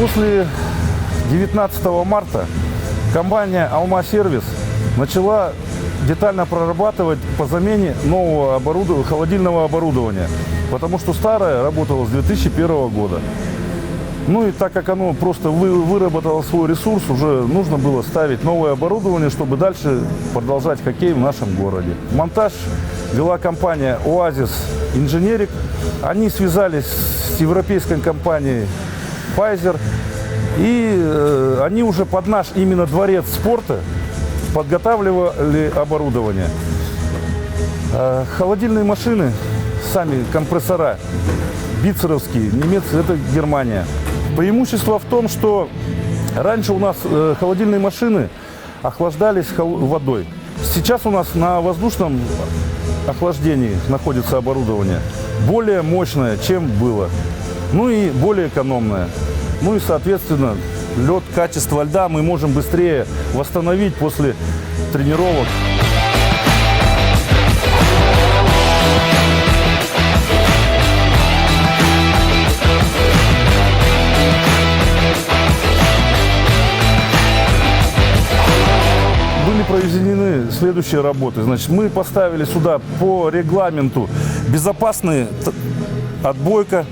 После 19 марта компания «Алма-сервис» начала детально прорабатывать по замене нового холодильного оборудования, потому что старое работало с 2001 года. Ну и так как оно просто выработало свой ресурс, уже нужно было ставить новое оборудование, чтобы дальше продолжать хоккей в нашем городе. Монтаж вела компания «Оазис Инженерик». Они связались с европейской компанией Pfizer, и они уже под наш именно дворец спорта подготавливали оборудование. Холодильные машины, сами компрессора, бицеровские, немецкие, это Германия. Преимущество в том, что раньше у нас холодильные машины охлаждались водой. Сейчас у нас на воздушном охлаждении находится оборудование более мощное, чем было. Ну и более экономное. Ну и, соответственно, лед, качество льда мы можем быстрее восстановить после тренировок. Были проведены следующие работы. Значит, мы поставили сюда по регламенту безопасная отбойка.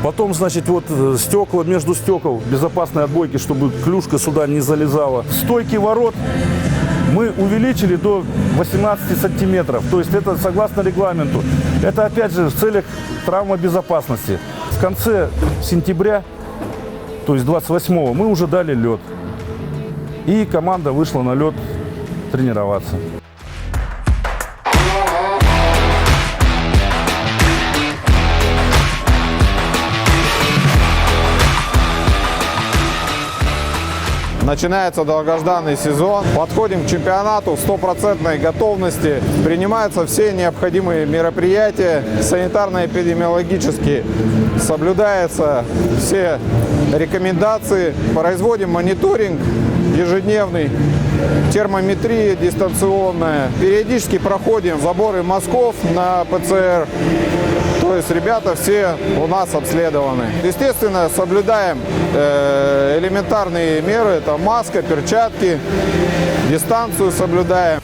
Потом, значит, вот стекла, между стекол безопасной отбойки, чтобы клюшка сюда не залезала. Стойки ворот мы увеличили до 18 сантиметров. То есть это согласно регламенту. Это опять же в целях травмобезопасности. В конце сентября, то есть 28-го, мы уже дали лед. И команда вышла на лед тренироваться. Начинается долгожданный сезон. Подходим к чемпионату в стопроцентной готовности. Принимаются все необходимые мероприятия. Санитарно-эпидемиологически соблюдаются все рекомендации. Производим мониторинг ежедневный, термометрия дистанционная. Периодически проходим заборы мазков на ПЦР. То есть ребята все у нас обследованы. Естественно, соблюдаем элементарные меры. Это маска, перчатки, дистанцию соблюдаем.